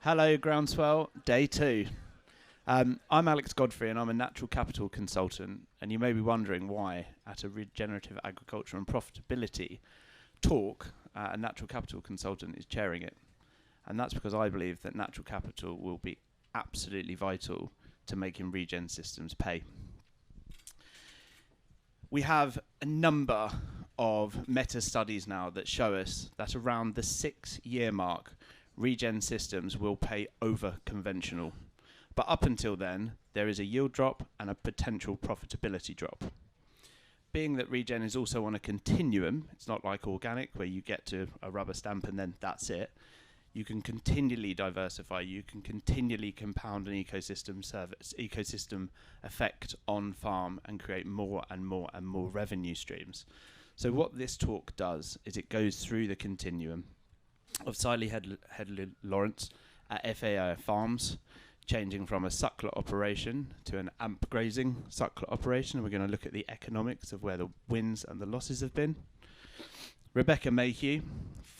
Hello, Groundswell, day 2. I'm Alex Godfrey, and I'm a natural capital consultant. And you may be wondering why, at a regenerative agriculture and profitability talk, a natural capital consultant is chairing it. And that's because I believe that natural capital will be absolutely vital to making regen systems pay. We have a number of meta studies now that show us that around the 6-year mark, regen systems will pay over conventional. But up until then, there is a yield drop and a potential profitability drop. Being that regen is also on a continuum, it's not like organic where you get to a rubber stamp and then that's it. You can continually diversify, you can continually compound an ecosystem effect on farm and create more and more and more revenue streams. So what this talk does is it goes through the continuum of Silas Hedley Lawrence at FAI Farms, changing from a suckler operation to an amp grazing suckler operation. We're going to look at the economics of where the wins and the losses have been. Rebecca Mayhew,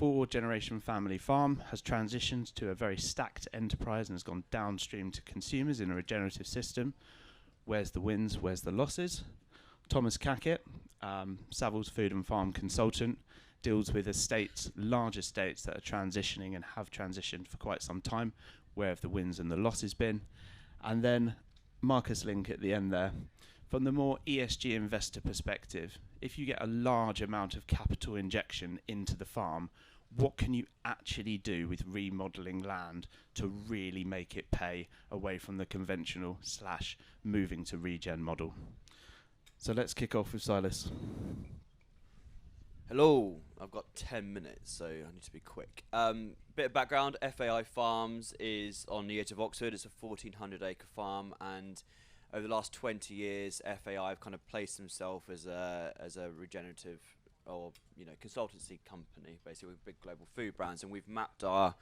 4-generation family farm, has transitioned to a very stacked enterprise and has gone downstream to consumers in a regenerative system. Where's the wins, where's the losses? Thomas Cackett, Savills Food and Farm consultant, deals with large estates that are transitioning and have transitioned for quite some time. Where have the wins and the losses been? And then Marcus Link at the end there. From the more ESG investor perspective, if you get a large amount of capital injection into the farm, what can you actually do with remodeling land to really make it pay away from the conventional / moving to regen model? So let's kick off with Silas. Hello, I've got 10 minutes, so I need to be quick. Bit of background, FAI Farms is on the edge of Oxford. It's a 1,400 acre farm, and over the last 20 years, FAI have kind of placed themselves as a regenerative or consultancy company, basically with big global food brands, and we've mapped our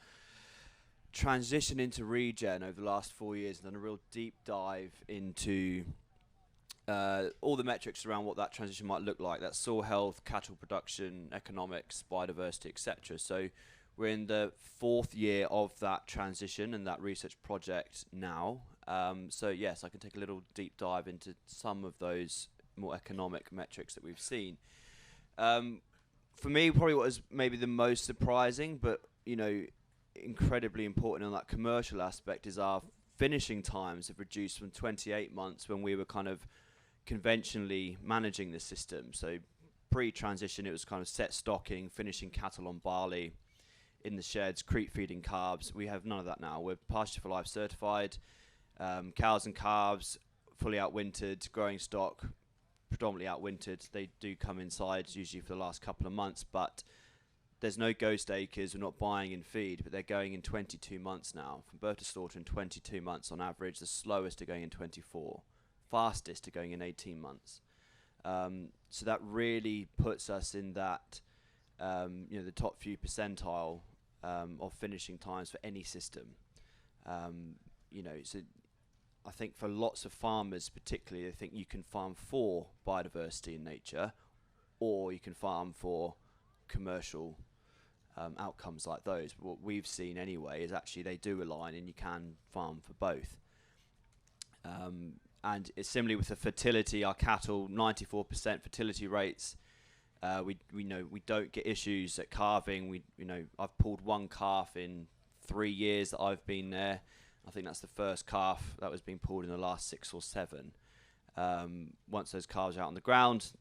transition into regen over the last 4 years and done a real deep dive into all the metrics around what that transition might look like. That's soil health, cattle production, economics, biodiversity, etc. So we're in the 4th year of that transition and that research project now. So yes, I can take a little deep dive into some of those more economic metrics that we've seen. For me, probably what was maybe the most surprising, but incredibly important on that commercial aspect, is our finishing times have reduced from 28 months when we were kind of conventionally managing the system. So pre-transition, it was kind of set stocking, finishing cattle on barley in the sheds, creep feeding calves. We have none of that now. We're pasture for life certified. Cows and calves fully outwintered, growing stock predominantly outwintered. They do come inside usually for the last couple of months, but there's no ghost acres. We're not buying in feed, but they're going in 22 months now. From birth to slaughter in 22 months on average. The slowest are going in 24. Fastest are going in 18 months. So that really puts us in that, the top few percentile of finishing times for any system. So I think for lots of farmers particularly, they think you can farm for biodiversity in nature, or you can farm for commercial outcomes like those. But what we've seen anyway is actually they do align, and you can farm for both. And it's similarly with the fertility. Our cattle, 94% fertility rates. We know we don't get issues at calving. I've pulled one calf in 3 years that I've been there. I think that's the first calf that was being pulled in the last 6 or 7. Once those calves are out on the ground,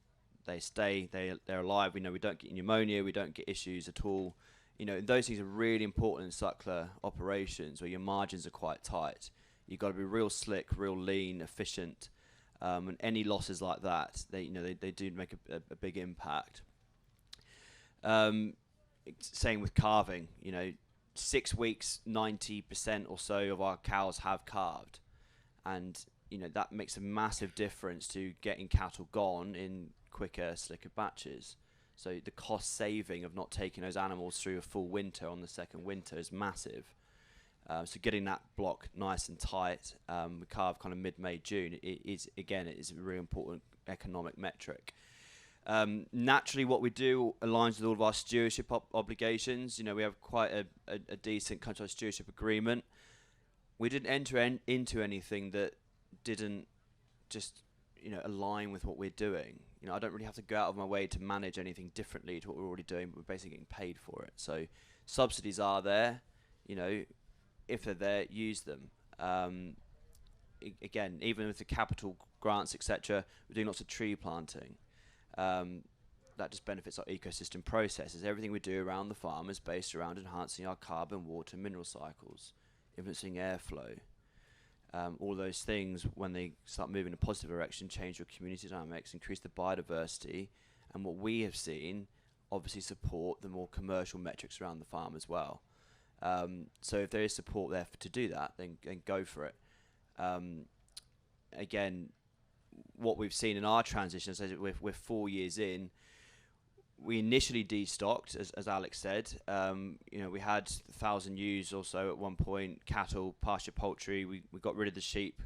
they stay. They're alive. We know we don't get pneumonia. We don't get issues at all. Those things are really important in suckler operations where your margins are quite tight. You've got to be real slick, real lean, efficient, and any losses like that, they do make a big impact. Same with calving. 6 weeks, 90% or so of our cows have calved, and that makes a massive difference to getting cattle gone in quicker, slicker batches. So the cost saving of not taking those animals through a full winter on the second winter is massive. So getting that block nice and tight, we calve kind of mid-May, June, it is a really important economic metric. Naturally, what we do aligns with all of our stewardship obligations. You know, we have quite a decent country stewardship agreement. We didn't enter into anything that didn't just, align with what we're doing. You know, I don't really have to go out of my way to manage anything differently to what we're already doing, but we're basically getting paid for it. So subsidies are there. You know, if they're there, use them. Again, even with the capital grants, etc., we're doing lots of tree planting. That just benefits our ecosystem processes. Everything we do around the farm is based around enhancing our carbon, water, mineral cycles, influencing airflow. All those things, when they start moving in a positive direction, change your community dynamics, increase the biodiversity, and what we have seen obviously support the more commercial metrics around the farm as well. So if there is support there to do that, then go for it. Again, what we've seen in our transition, as we're 4 years in, we initially destocked, as Alex said. We had 1,000 ewes or so at one point, cattle, pasture, poultry. We got rid of the sheep.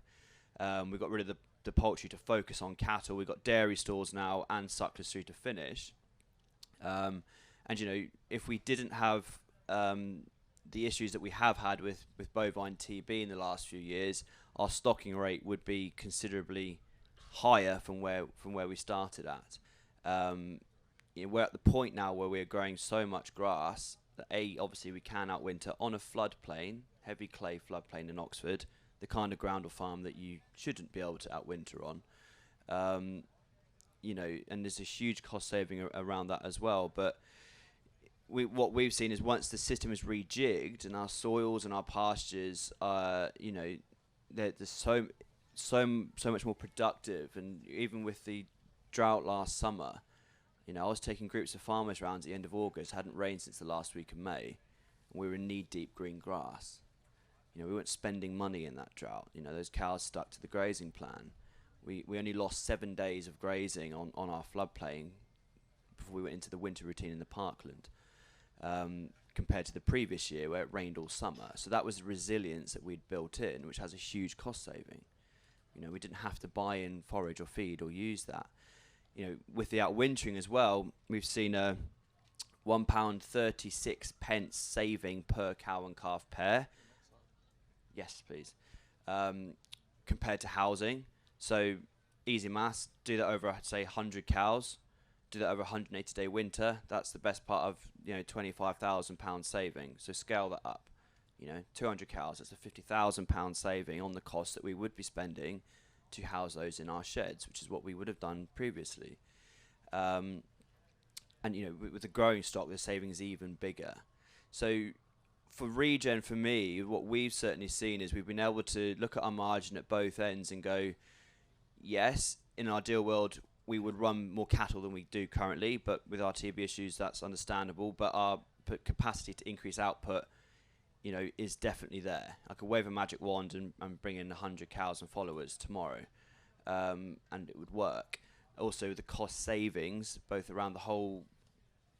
We got rid of the poultry to focus on cattle. We've got dairy stores now and sucklers through to finish. If we didn't have the issues that we have had with bovine TB in the last few years, our stocking rate would be considerably higher from where we started at. We're at the point now where we're growing so much grass that obviously we can outwinter on a floodplain, heavy clay floodplain in Oxford, the kind of ground or farm that you shouldn't be able to outwinter on. And there's a huge cost saving around that as well. But what we've seen is once the system is rejigged and our soils and our pastures are, they're so much more productive. And even with the drought last summer, I was taking groups of farmers around at the end of August, hadn't rained since the last week of May, and we were in knee-deep green grass. We weren't spending money in that drought. Those cows stuck to the grazing plan. We only lost 7 days of grazing on our floodplain before we went into the winter routine in the parkland, compared to the previous year where it rained all summer. So that was the resilience that we'd built in, which has a huge cost saving. We didn't have to buy in forage or feed or use that. With the outwintering as well, we've seen a £1.36 saving per cow and calf pair. Yes, please. Compared to housing. So easy maths, do that over, say, 100 cows, do that over a 180-day winter. That's the best part of, £25,000 saving. So scale that up. 200 cows, that's a £50,000 saving on the cost that we would be spending to house those in our sheds, which is what we would have done previously. With the growing stock, the savings is even bigger. So for regen, for me, what we've certainly seen is we've been able to look at our margin at both ends and go, yes, in an ideal world, we would run more cattle than we do currently, but with our TB issues, that's understandable. But our capacity to increase output, is definitely there. I could wave a magic wand and bring in 100 cows and followers tomorrow, and it would work. Also, the cost savings, both around the whole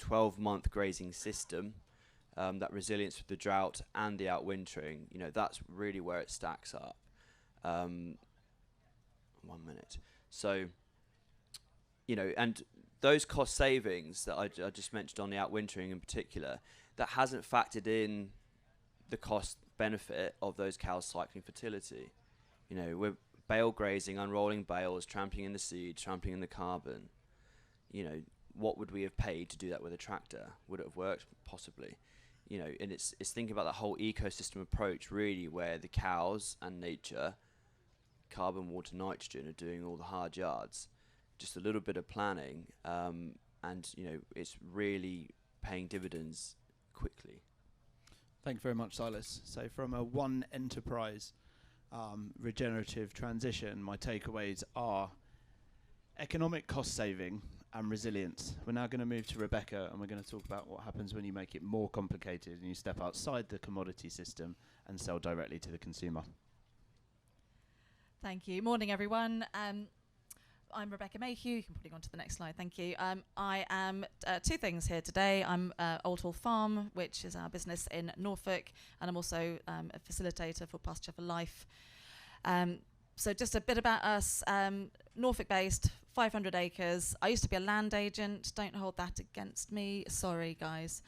12-month grazing system, that resilience with the drought and the outwintering, that's really where it stacks up. 1 minute. So, and those cost savings that I just mentioned on the outwintering in particular, that hasn't factored in the cost benefit of those cows cycling fertility. We're bale grazing, unrolling bales, trampling in the seed, trampling in the carbon. What would we have paid to do that with a tractor? Would it have worked? Possibly. And it's thinking about that whole ecosystem approach, really, where the cows and nature, carbon, water, nitrogen, are doing all the hard yards. Just a little bit of planning, and it's really paying dividends quickly. Thank you very much, Silas. So from a one enterprise regenerative transition, my takeaways are economic cost saving and resilience. We're now going to move to Rebecca, and we're going to talk about what happens when you make it more complicated and you step outside the commodity system and sell directly to the consumer. Thank you. Morning, everyone. I'm Rebecca Mayhew. You can probably go on to the next slide. Thank you. I am two things here today. I'm Old Hall Farm, which is our business in Norfolk, and I'm also a facilitator for Pasture for Life. So just a bit about us. Norfolk-based 500 acres. I used to be a land agent. Don't hold that against me. Sorry, guys.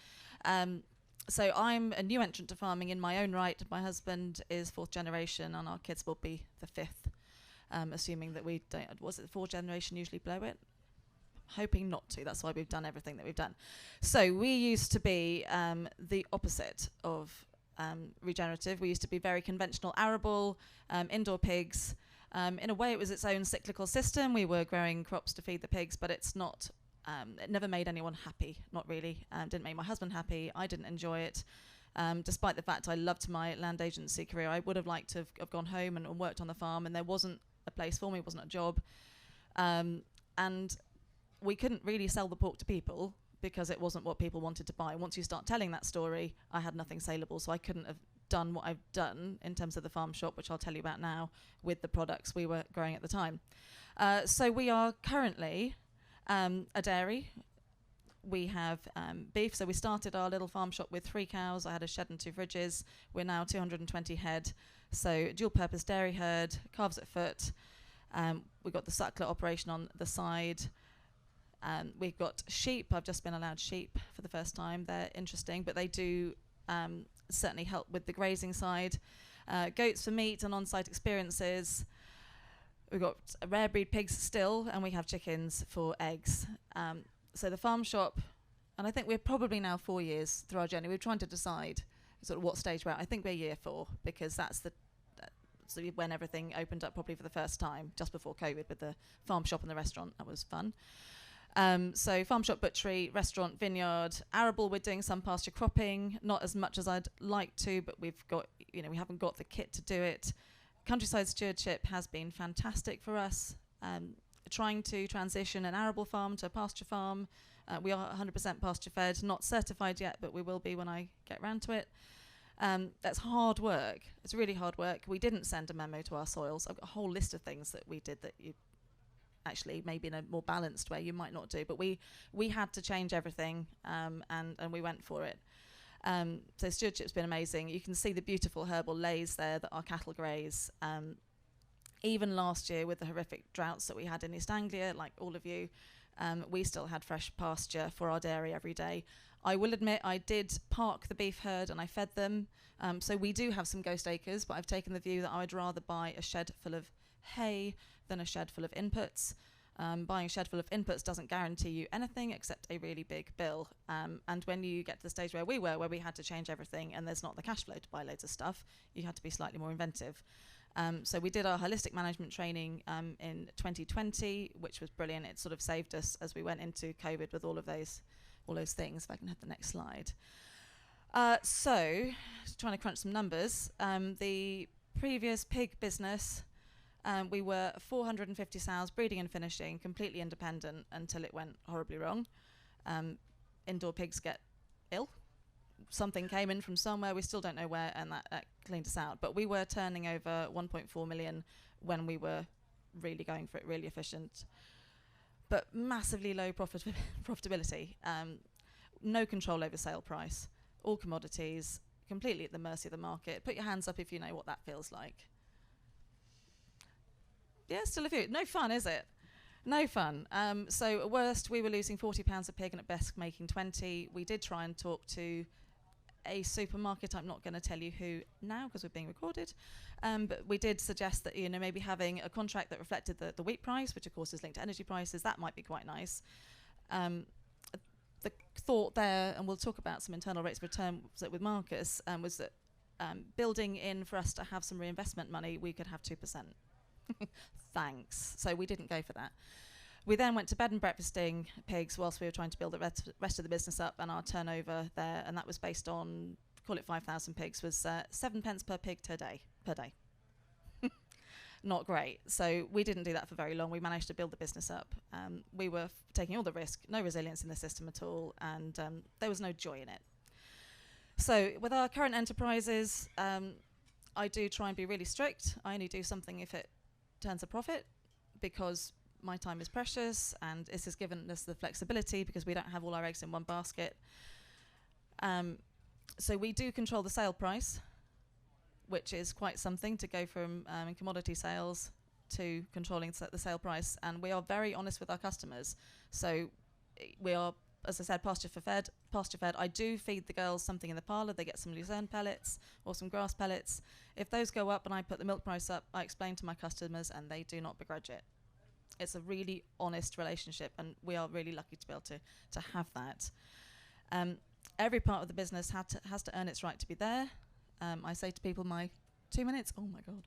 So I'm a new entrant to farming in my own right. My husband is 4th generation, and our kids will be the 5th, assuming that we don't. Was it the 4th generation usually blow it? Hoping not to. That's why we've done everything that we've done. So we used to be the opposite of regenerative. We used to be very conventional arable, indoor pigs. In a way, it was its own cyclical system. We were growing crops to feed the pigs, but it's not. It never made anyone happy. Not really. Didn't make my husband happy. I didn't enjoy it. Despite the fact I loved my land agency career, I would have liked to have gone home and worked on the farm, and there wasn't a place for me. It wasn't a job. And we couldn't really sell the pork to people because it wasn't what people wanted to buy. Once you start telling that story, I had nothing saleable, so I couldn't have done what I've done in terms of the farm shop, which I'll tell you about now, with the products we were growing at the time. So we are currently a dairy. We have beef. So we started our little farm shop with 3 cows. I had a shed and 2 fridges. We're now 220 head. So dual-purpose dairy herd, calves at foot. We've got the suckler operation on the side. We've got sheep. I've just been allowed sheep for the first time. They're interesting, but they do certainly help with the grazing side. Goats for meat and on-site experiences. We've got rare breed pigs still, and we have chickens for eggs. So the farm shop, and I think we're probably now 4 years through our journey. We're trying to decide sort of what stage we're at. I think we're year 4, because that's so when everything opened up probably for the first time, just before COVID, with the farm shop and the restaurant. That was fun. So farm shop, butchery, restaurant, vineyard, arable. We're doing some pasture cropping, not as much as I'd like to, but we've got, we haven't got the kit to do it. Countryside stewardship has been fantastic for us. Trying to transition an arable farm to a pasture farm. We are 100% pasture fed, not certified yet, but we will be when I get round to it. That's hard work. It's really hard work. We didn't send a memo to our soils. I've got a whole list of things that we did that you actually maybe in a more balanced way you might not do, but we had to change everything, and we went for it. So stewardship's been amazing. You can see the beautiful herbal lays there that our cattle graze. Even last year, with the horrific droughts that we had in East Anglia, like all of you, we still had fresh pasture for our dairy every day. I will admit I did park the beef herd and I fed them. So we do have some ghost acres, but I've taken the view that I would rather buy a shed full of hay than a shed full of inputs. Buying a shed full of inputs doesn't guarantee you anything except a really big bill. And when you get to the stage where we were, where we had to change everything and there's not the cash flow to buy loads of stuff, you had to be slightly more inventive. So we did our holistic management training in 2020, which was brilliant. It sort of saved us as we went into COVID with all those things. If I can have the next slide. So, trying to crunch some numbers. The previous pig business, we were 450 sows, breeding and finishing, completely independent until it went horribly wrong. Indoor pigs get ill. Something came in from somewhere, we still don't know where, and that cleaned us out. But we were turning over 1.4 million when we were really going for it, really efficient. But massively low profitability. No control over sale price. All commodities, completely at the mercy of the market. Put your hands up if you know what that feels like. Yeah, still a few. No fun, is it? No fun. So at worst, we were losing £40 a pig, and at best making 20. We did try and talk to a supermarket. I'm not going to tell you who now because we're being recorded. But we did suggest that maybe having a contract that reflected the wheat price, which of course is linked to energy prices, that might be quite nice. The thought there, and we'll talk about some internal rates of return with Marcus, was that building in for us to have some reinvestment money, we could have 2%. Thanks. So we didn't go for that. We then went to bed and breakfasting pigs whilst we were trying to build the rest of the business up, and our turnover there, and that was based on, call it 5,000 pigs, was 7 pence per pig per day. Not great. So we didn't do that for very long. We managed to build the business up. We were taking all the risk, no resilience in the system at all, and there was no joy in it. So with our current enterprises, I do try and be really strict. I only do something if it turns a profit, because my time is precious, and this has given us the flexibility because we don't have all our eggs in one basket. So we do control the sale price, which is quite something to go from in commodity sales to controlling the sale price, and we are very honest with our customers. So we are, as I said, pasture fed. I do feed the girls something in the parlour. They get some lucerne pellets or some grass pellets. If those go up and I put the milk price up, I explain to my customers and they do not begrudge it. It's a really honest relationship, and we are really lucky to be able to have that. Every part of the business has to earn its right to be there. I say to people, my 2 minutes, oh my God,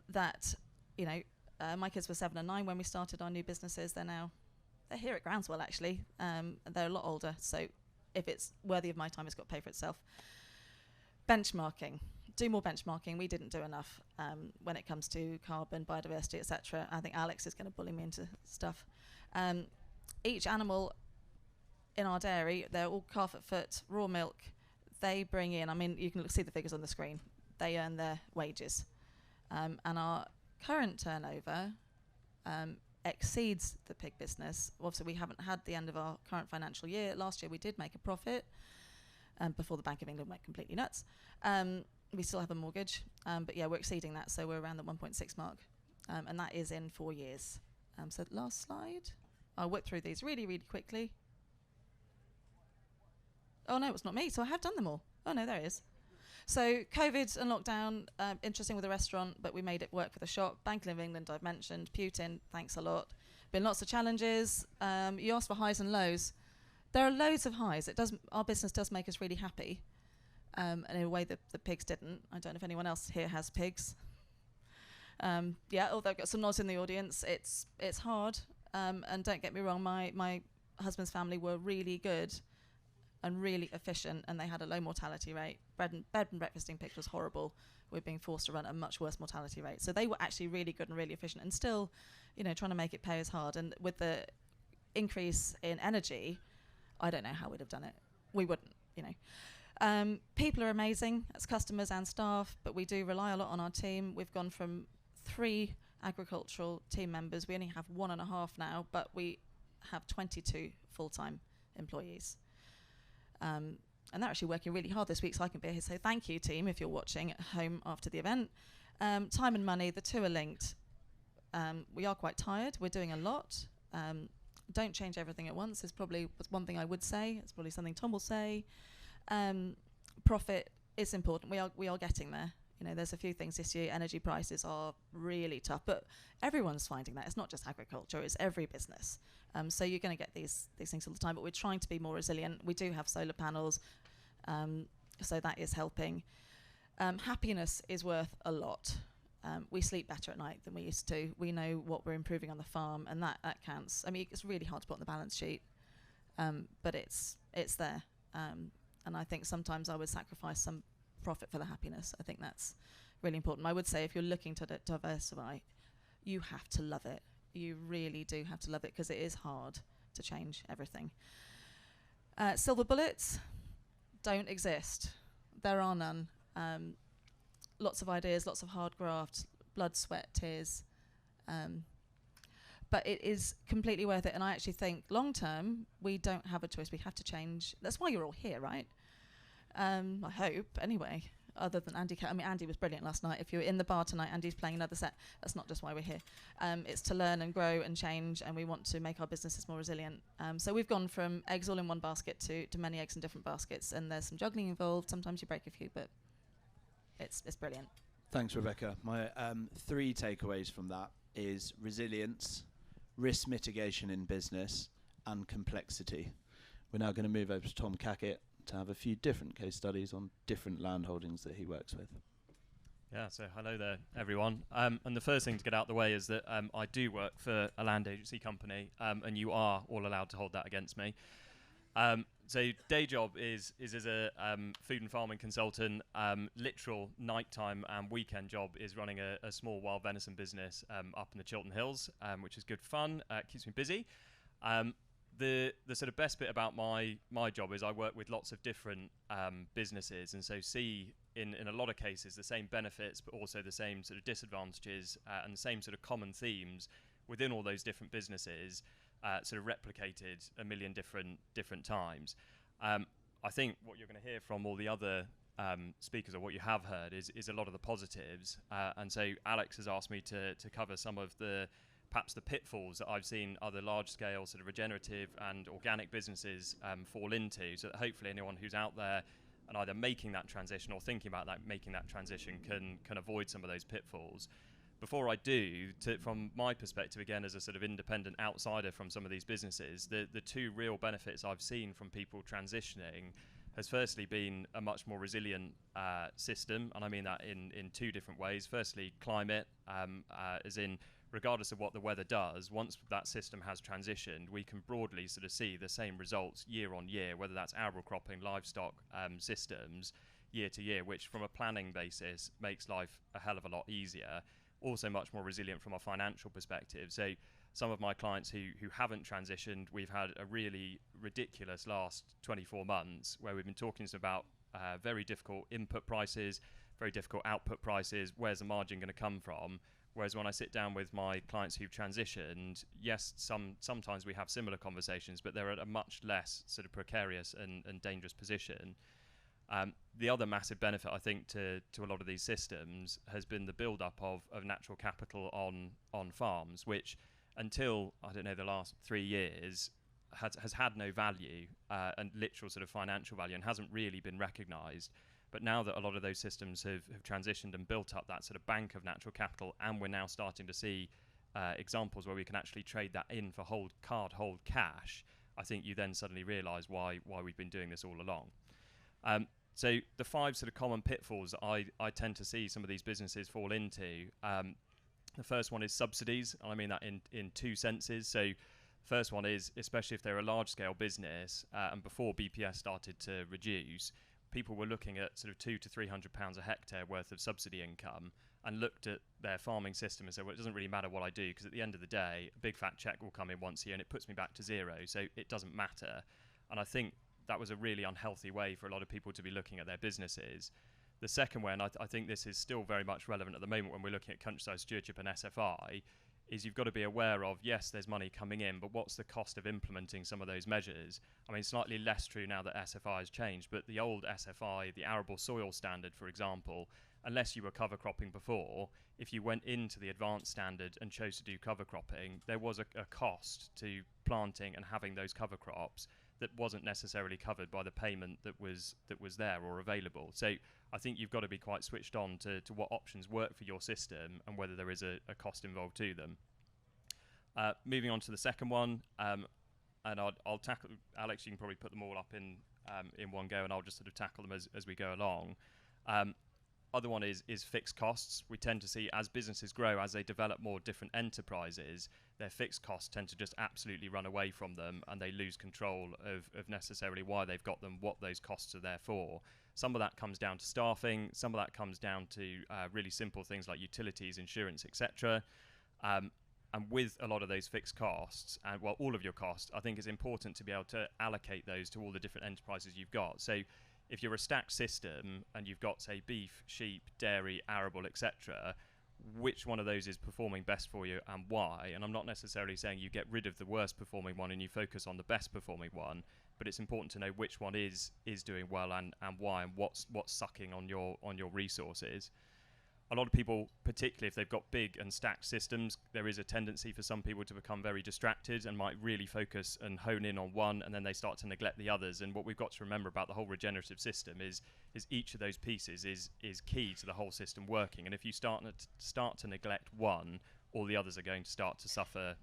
that, my kids were 7 and 9 when we started our new businesses. They're here at Groundswell, actually. They're a lot older, so if it's worthy of my time, it's got to pay for itself. Benchmarking. Do more benchmarking. We didn't do enough when it comes to carbon, biodiversity, etc. I think Alex is going to bully me into stuff. Each animal in our dairy, they're all calf at foot, raw milk. They bring in, you can see the figures on the screen. They earn their wages. And our current turnover exceeds the pig business. Obviously, we haven't had the end of our current financial year. Last year, we did make a profit before the Bank of England went completely nuts. We still have a mortgage, but yeah, we're exceeding that, so we're around the 1.6 mark, and that is in 4 years. So last slide. I'll whip through these really, really quickly. Oh no, it's not me, so I have done them all. Oh no, there it is. So COVID and lockdown, interesting with the restaurant, but we made it work for the shop. Bank of England, I've mentioned. Putin, thanks a lot. Been lots of challenges. You asked for highs and lows. There are loads of highs. Our business does make us really happy. And in a way that the pigs didn't. I don't know if anyone else here has pigs. Although I've got some nods in the audience, it's hard. And don't get me wrong, my husband's family were really good and really efficient, and they had a low mortality rate. Bed and breakfasting pigs was horrible. We're being forced to run a much worse mortality rate. So they were actually really good and really efficient, and still, trying to make it pay is hard. And with the increase in energy, I don't know how we'd have done it. We wouldn't, People are amazing as customers and staff, but we do rely a lot on our team. We've gone from 3 agricultural team members. We only have 1.5 now, but we have 22 full-time employees. And they're actually working really hard this week, so I can be here. So thank you, team, if you're watching at home after the event. Time and money, the two are linked. We are quite tired. We're doing a lot. Don't change everything at once is probably one thing I would say. It's probably something Tom will say. Profit is important. We are getting there. There's a few things this year. Energy prices are really tough, but everyone's finding that. It's not just agriculture; it's every business. So you're going to get these things all the time. But we're trying to be more resilient. We do have solar panels, so that is helping. Happiness is worth a lot. We sleep better at night than we used to. We know what we're improving on the farm, and that counts. It's really hard to put on the balance sheet, but it's there. And I think sometimes I would sacrifice some profit for the happiness. I think that's really important. I would say if you're looking to diversify, you have to love it. You really do have to love it, because it is hard to change everything. Silver bullets don't exist. There are none. Lots of ideas, lots of hard graft, blood, sweat, tears. But it is completely worth it. And I actually think long term, we don't have a choice. We have to change. That's why you're all here, right? I hope, anyway, other than Andy. Andy was brilliant last night. If you're in the bar tonight, Andy's playing another set. That's not just why we're here. It's to learn and grow and change, and we want to make our businesses more resilient. So we've gone from eggs all in one basket to many eggs in different baskets, and there's some juggling involved. Sometimes you break a few, but it's brilliant. Thanks, Rebecca. My 3 takeaways from that is resilience, risk mitigation in business, and complexity. We're now going to move over to Tom Cackett to have a few different case studies on different land holdings that he works with. Yeah, so hello there, everyone. And the first thing to get out the way is that I do work for a land agency company, and you are all allowed to hold that against me. So day job is as a food and farming consultant. Literal nighttime and weekend job is running a small wild venison business up in the Chiltern Hills, which is good fun. Keeps me busy. The sort of best bit about my job is I work with lots of different businesses, and so see in a lot of cases the same benefits, but also the same sort of disadvantages and the same sort of common themes within all those different businesses, sort of replicated a million different times. I think what you're going to hear from all the other speakers, or what you have heard, is a lot of the positives. And so Alex has asked me to cover some of perhaps the pitfalls that I've seen other large-scale sort of regenerative and organic businesses fall into, so that hopefully anyone who's out there and either making that transition or thinking about making that transition can avoid some of those pitfalls. Before I do, from my perspective, again, as a sort of independent outsider from some of these businesses, the two real benefits I've seen from people transitioning has firstly been a much more resilient system, and I mean that in two different ways. Firstly, climate, as in regardless of what the weather does, once that system has transitioned, we can broadly sort of see the same results year on year, whether that's arable cropping, livestock systems, year to year, which from a planning basis makes life a hell of a lot easier. Also much more resilient from a financial perspective. So some of my clients who haven't transitioned, we've had a really ridiculous last 24 months where we've been talking to them about very difficult input prices, very difficult output prices, where's the margin going to come from? Whereas when I sit down with my clients who've transitioned, yes, sometimes we have similar conversations, but they're at a much less sort of precarious and dangerous position. The other massive benefit, I think, to a lot of these systems has been the build-up of natural capital on farms, which until, I don't know, the last 3 years has had no value and literal sort of financial value and hasn't really been recognised. But now that a lot of those systems have transitioned and built up that sort of bank of natural capital, and we're now starting to see examples where we can actually trade that in for hold cash, I think you then suddenly realise why we've been doing this all along. So the 5 sort of common pitfalls that I tend to see some of these businesses fall into, the first one is subsidies, and I mean that in two senses. So first one is, especially if they're a large-scale business, and before BPS started to reduce, people were looking at sort of £200 to £300 a hectare worth of subsidy income and looked at their farming system and said, well, it doesn't really matter what I do, because at the end of the day, a big fat check will come in once a year and it puts me back to zero, so it doesn't matter. And I think that was a really unhealthy way for a lot of people to be looking at their businesses. The second way, and I think this is still very much relevant at the moment when we're looking at countryside stewardship and SFI, is you've got to be aware of, yes, there's money coming in, but what's the cost of implementing some of those measures? I mean, slightly less true now that SFI has changed, but the old SFI, the arable soil standard, for example, unless you were cover cropping before, if you went into the advanced standard and chose to do cover cropping, there was a cost to planting and having those cover crops that wasn't necessarily covered by the payment that was there or available. So I think you've got to be quite switched on to what options work for your system and whether there is a cost involved to them. Moving on to the second one, and I'll tackle, Alex, you can probably put them all up in one go, and I'll just sort of tackle them as we go along. Other one is fixed costs. We tend to see as businesses grow, as they develop more different enterprises, their fixed costs tend to just absolutely run away from them, and they lose control of necessarily why they've got them, what those costs are there for. Some of that comes down to staffing, some of that comes down to really simple things like utilities, insurance, etc. And with a lot of those fixed costs, and well, all of your costs, I think it's important to be able to allocate those to all the different enterprises you've got. So if you're a stacked system and you've got, say, beef, sheep, dairy, arable, etc., which one of those is performing best for you and why? And I'm not necessarily saying you get rid of the worst performing one and you focus on the best performing one, but it's important to know which one is doing well and why, and what's sucking on your resources. A lot of people, particularly if they've got big and stacked systems, there is a tendency for some people to become very distracted and might really focus and hone in on one, and then they start to neglect the others. And what we've got to remember about the whole regenerative system is each of those pieces is key to the whole system working. And if you start to neglect one, all the others are going to start to suffer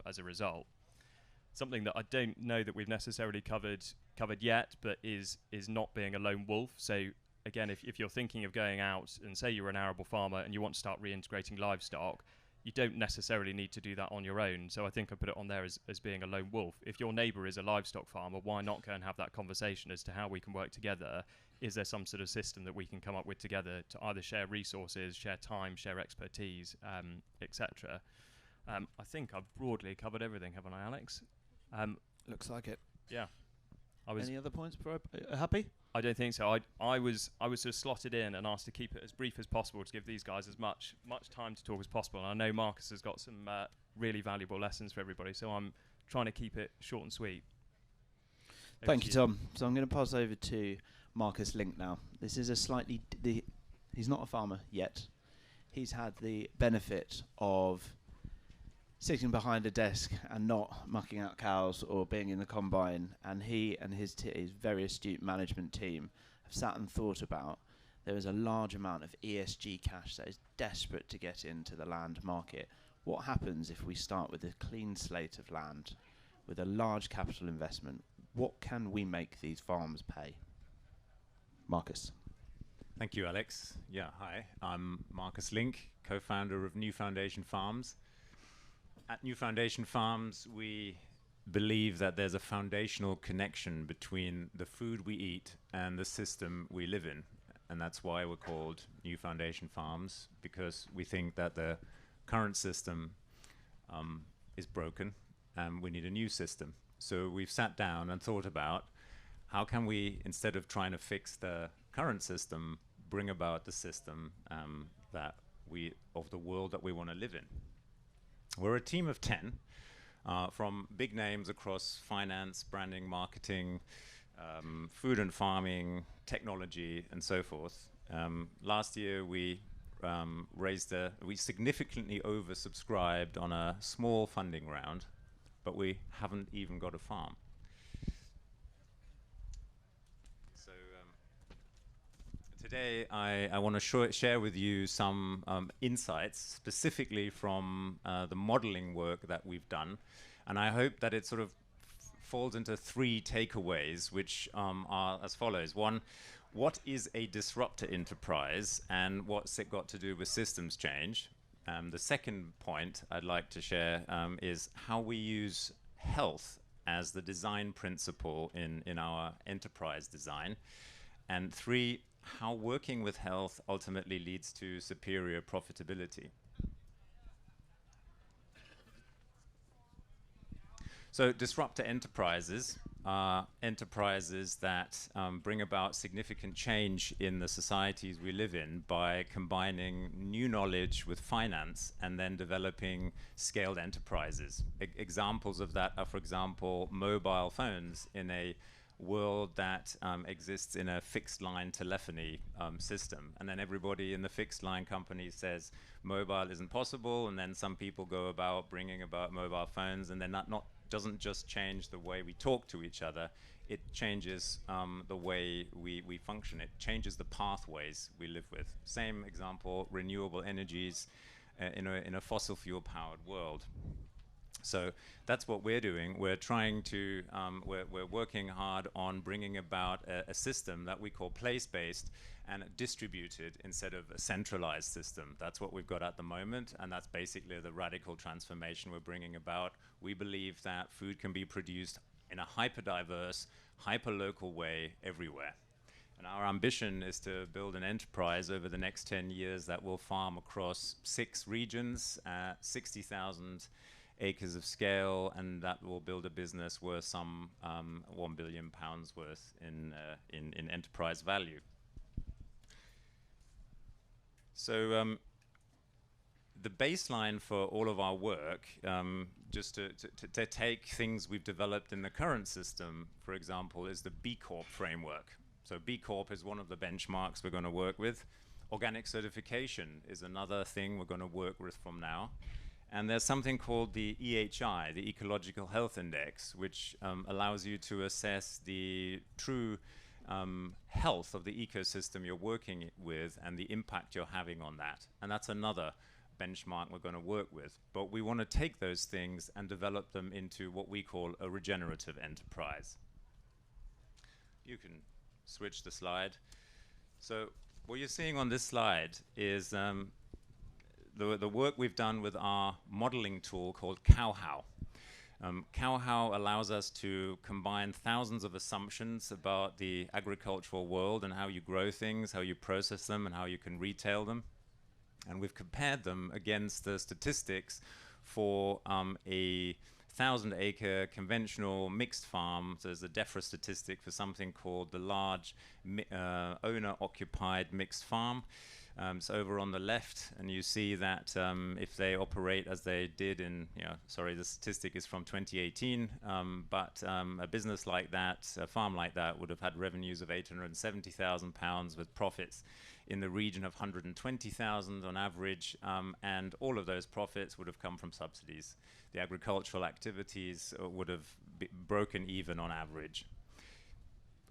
as a result. Something that I don't know that we've necessarily covered yet, but is not being a lone wolf. So again, if you're thinking of going out and say you're an arable farmer and you want to start reintegrating livestock, you don't necessarily need to do that on your own. So I think I put it on there as being a lone wolf. If your neighbour is a livestock farmer, why not go and have that conversation as to how we can work together? Is there some sort of system that we can come up with together to either share resources, share time, share expertise, etc.? I think I've broadly covered everything, haven't I, Alex? Looks like it. Yeah. Any other points? Happy? I don't think so. I was sort of slotted in and asked to keep it as brief as possible to give these guys as much time to talk as possible. And I know Marcus has got some really valuable lessons for everybody, so I'm trying to keep it short and sweet. Thank you, Tom. So I'm going to pass over to Marcus Link now. This is a slightly... he's not a farmer yet. He's had the benefit of sitting behind a desk and not mucking out cows or being in the combine, and he and his very astute management team have sat and thought about there is a large amount of ESG cash that is desperate to get into the land market. What happens if we start with a clean slate of land with a large capital investment? What can we make these farms pay? Marcus. Thank you, Alex. Yeah, hi. I'm Marcus Link, co-founder of New Foundation Farms. At New Foundation Farms, we believe that there's a foundational connection between the food we eat and the system we live in. And that's why we're called New Foundation Farms, because we think that the current system is broken and we need a new system. So we've sat down and thought about how can we, instead of trying to fix the current system, bring about the system of the world that we want to live in. We're a team of 10 from big names across finance, branding, marketing, food and farming, technology, and so forth. Last year we significantly oversubscribed on a small funding round, but we haven't even got a farm. So today I want to share with you some insights specifically from the modeling work that we've done, and I hope that it sort of falls into 3 takeaways, which are as follows. 1, what is a disruptor enterprise and what's it got to do with systems change? The second point I'd like to share is how we use health as the design principle in our enterprise design. And 3, how working with health ultimately leads to superior profitability. So disruptor enterprises are enterprises that bring about significant change in the societies we live in by combining new knowledge with finance and then developing scaled enterprises. Examples of that are, for example, mobile phones in a world that exists in a fixed line telephony system. And then everybody in the fixed line company says mobile isn't possible, and then some people go about bringing about mobile phones, and then that doesn't just change the way we talk to each other, it changes the way we function. It changes the pathways we live with. Same example, renewable energies in a fossil fuel powered world. So that's what we're doing. We're trying to, we're working hard on bringing about a system that we call place-based and distributed instead of a centralized system. That's what we've got at the moment, and that's basically the radical transformation we're bringing about. We believe that food can be produced in a hyper-diverse, hyper-local way everywhere. And our ambition is to build an enterprise over the next 10 years that will farm across 6 regions, 60,000 acres of scale, and that will build a business worth some £1 billion worth in enterprise value. So the baseline for all of our work, just to take things we've developed in the current system, for example, is the B Corp framework. So B Corp is one of the benchmarks we're going to work with. Organic certification is another thing we're going to work with from now. And there's something called the EHI, the Ecological Health Index, which allows you to assess the true health of the ecosystem you're working with and the impact you're having on that. And that's another benchmark we're going to work with. But we want to take those things and develop them into what we call a regenerative enterprise. You can switch the slide. So what you're seeing on this slide is the work we've done with our modeling tool called CowHow. CowHow allows us to combine thousands of assumptions about the agricultural world and how you grow things, how you process them, and how you can retail them. And we've compared them against the statistics for a 1,000-acre conventional mixed farm. So there's a DEFRA statistic for something called the large owner-occupied mixed farm. So over on the left, and you see that if they operate as they did in, the statistic is from 2018, but a business like that, a farm like that, would have had revenues of £870,000 with profits in the region of 120,000 on average, and all of those profits would have come from subsidies. The agricultural activities would have broken even on average.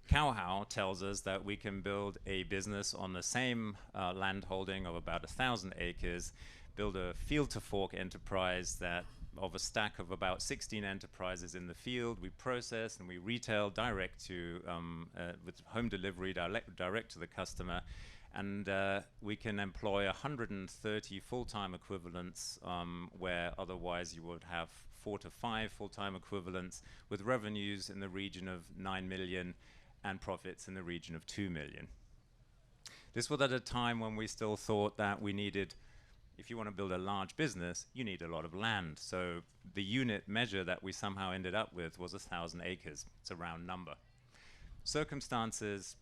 Cowhow tells us that we can build a business on the same land holding of about 1,000 acres, build a field-to-fork enterprise that of a stack of about 16 enterprises in the field. We process and we retail direct to, with home delivery direct to the customer, and we can employ 130 full-time equivalents where otherwise you would have 4 to 5 full-time equivalents, with revenues in the region of 9 million and profits in the region of 2 million. This was at a time when we still thought that we needed, if you want to build a large business, you need a lot of land. So the unit measure that we somehow ended up with was 1,000 acres. It's a round number. Circumstances,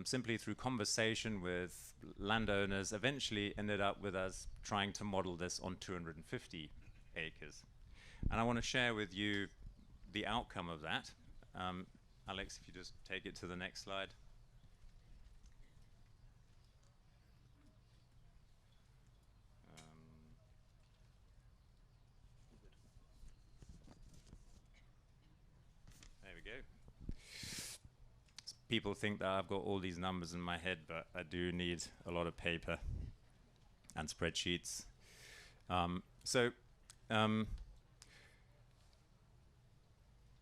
simply through conversation with landowners, eventually ended up with us trying to model this on 250 acres. And I want to share with you the outcome of that. Alex, if you just take it to the next slide. There we go. People think that I've got all these numbers in my head, but I do need a lot of paper and spreadsheets.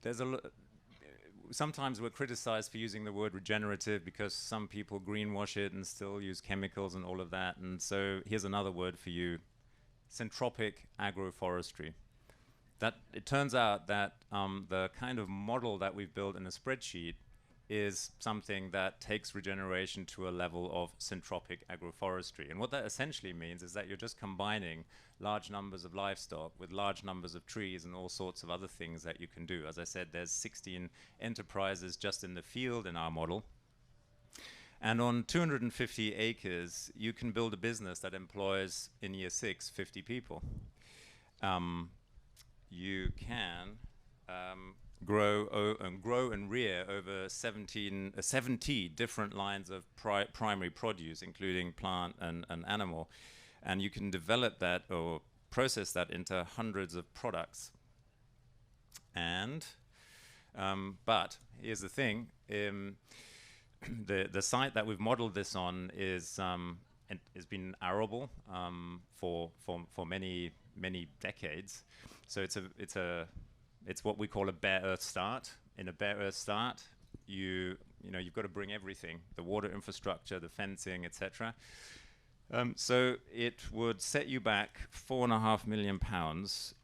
There's sometimes we're criticized for using the word regenerative because some people greenwash it and still use chemicals and all of that. And so here's another word for you: syntropic agroforestry. That it turns out that the kind of model that we've built in a spreadsheet is something that takes regeneration to a level of syntropic agroforestry. And what that essentially means is that you're just combining large numbers of livestock with large numbers of trees and all sorts of other things that you can do. As I said, there's 16 enterprises just in the field in our model. And on 250 acres, you can build a business that employs, in year 6, 50 people. You can grow and rear over 70 different lines of primary produce, including plant and animal. And you can develop that or process that into hundreds of products. And, but here's the thing, the site that we've modeled this on is has been arable for many decades. So it's what we call a bare earth start. In a bare earth start, you've got to bring everything: the water infrastructure, the fencing, etc. So it would set you back £4.5 million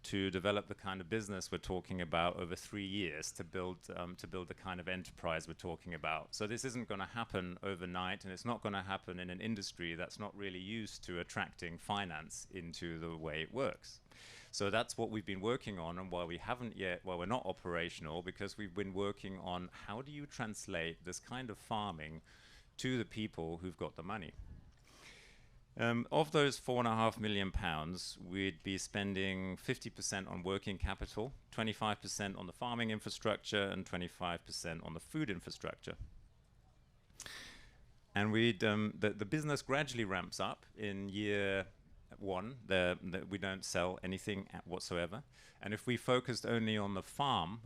to develop the kind of business we're talking about over 3 years, to build the kind of enterprise we're talking about. So this isn't going to happen overnight, and it's not going to happen in an industry that's not really used to attracting finance into the way it works. So that's what we've been working on, and why we're not operational, because we've been working on how do you translate this kind of farming to the people who've got the money. Of those £4.5 million, we'd be spending 50% on working capital, 25% on the farming infrastructure, and 25% on the food infrastructure. And the business gradually ramps up. In year 1, we don't sell anything whatsoever. And if we focused only on the farm,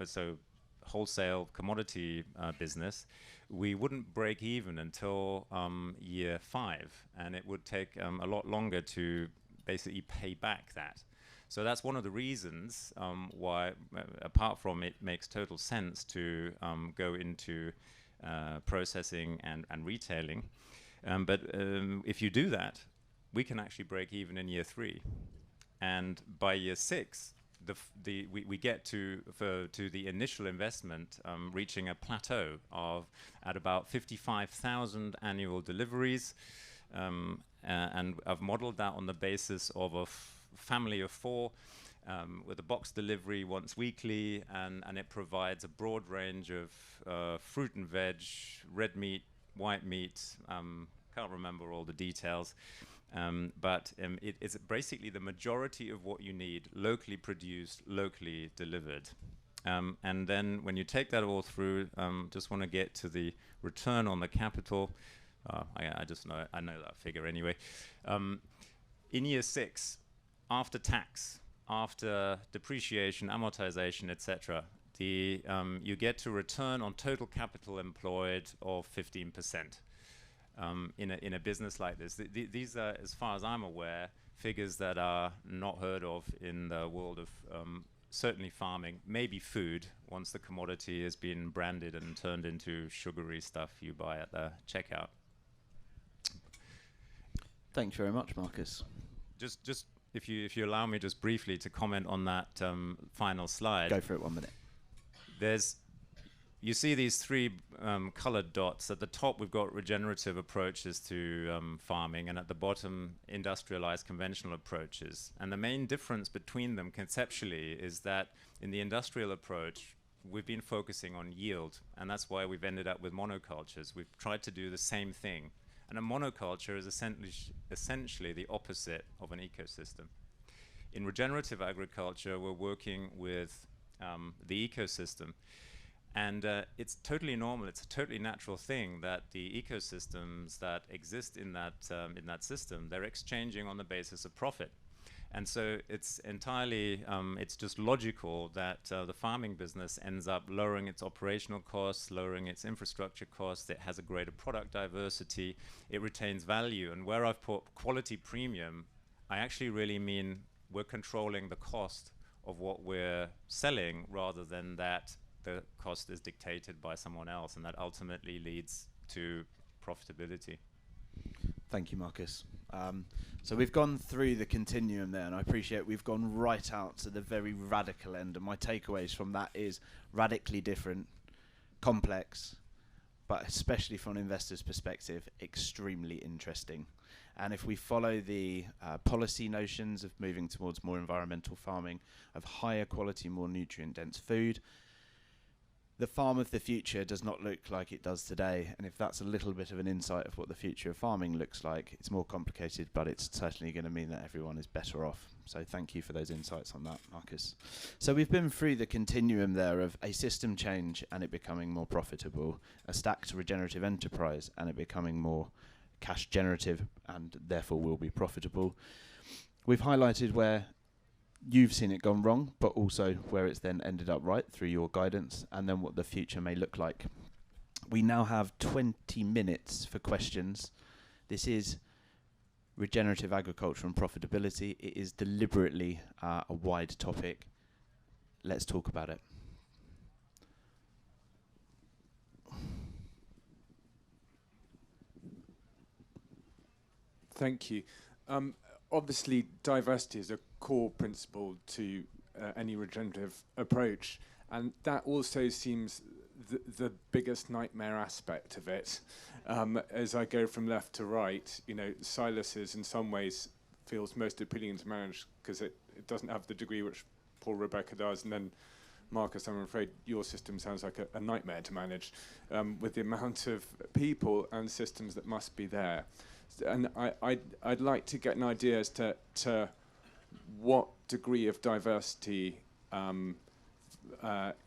so wholesale commodity business, we wouldn't break even until year 5, and it would take a lot longer to basically pay back that. So that's one of the reasons why, apart from it makes total sense to go into processing and retailing, but if you do that, we can actually break even in year 3, and by year 6, we get to the initial investment reaching a plateau at about 55,000 annual deliveries, and I've modeled that on the basis of a family of 4 with a box delivery once weekly, and it provides a broad range of fruit and veg, red meat, white meat, can't remember all the details. But it's basically the majority of what you need, locally produced, locally delivered. And then when you take that all through, just want to get to the return on the capital. I know that figure anyway. In year 6, after tax, after depreciation, amortization, etc., you get to return on total capital employed of 15%. In a business like this, these are, as far as I'm aware, figures that are not heard of in the world of certainly farming, maybe food, once the commodity has been branded and turned into sugary stuff you buy at the checkout. Thanks very much, Marcus. Just if you allow me just briefly to comment on that final slide. Go for it, 1 minute. You see these 3 colored dots. At the top, we've got regenerative approaches to farming, and at the bottom, industrialized conventional approaches. And the main difference between them conceptually is that in the industrial approach, we've been focusing on yield, and that's why we've ended up with monocultures. We've tried to do the same thing. And a monoculture is essentially the opposite of an ecosystem. In regenerative agriculture, we're working with the ecosystem. And it's totally normal, it's a totally natural thing that the ecosystems that exist in that system, they're exchanging on the basis of profit. And so it's entirely, it's just logical that the farming business ends up lowering its operational costs, lowering its infrastructure costs, it has a greater product diversity, it retains value. And where I've put quality premium, I actually really mean we're controlling the cost of what we're selling rather than that the cost is dictated by someone else, and that ultimately leads to profitability. Thank you, Marcus. So we've gone through the continuum there, and I appreciate we've gone right out to the very radical end, and my takeaways from that is radically different, complex, but especially from an investor's perspective, extremely interesting. And if we follow the policy notions of moving towards more environmental farming, of higher quality, more nutrient-dense food, the farm of the future does not look like it does today. And if that's a little bit of an insight of what the future of farming looks like, it's more complicated, but it's certainly going to mean that everyone is better off. So thank you for those insights on that, Marcus. So we've been through the continuum there of a system change and it becoming more profitable, a stacked regenerative enterprise and it becoming more cash generative and therefore will be profitable. We've highlighted where you've seen it gone wrong, but also where it's then ended up right through your guidance, and then what the future may look like. We now have 20 minutes for questions. This is regenerative agriculture and profitability. It is deliberately a wide topic. Let's talk about it. Thank you. Obviously, diversity is a core principle to any regenerative approach, and that also seems the biggest nightmare aspect of it. As I go from left to right, Silas is in some ways feels most appealing to manage because it doesn't have the degree which Paul Rebecca does, and then Marcus, I'm afraid your system sounds like a nightmare to manage with the amount of people and systems that must be there. And I'd like to get an idea as to what degree of diversity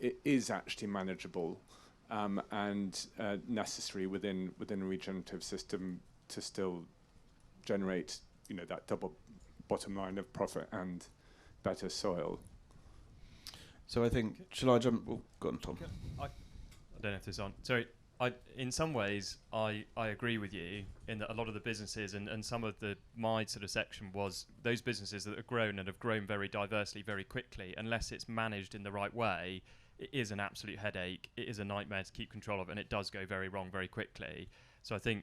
is actually manageable and necessary within a regenerative system to still generate, that double bottom line of profit and better soil. So I think, shall I jump? Oh, go on, Tom. I don't know if this is on. Sorry. In some ways, I agree with you in that a lot of the businesses and some of my sort of section was those businesses that have grown and have grown very diversely very quickly, unless it's managed in the right way, it is an absolute headache. It is a nightmare to keep control of, and it does go very wrong very quickly. So I think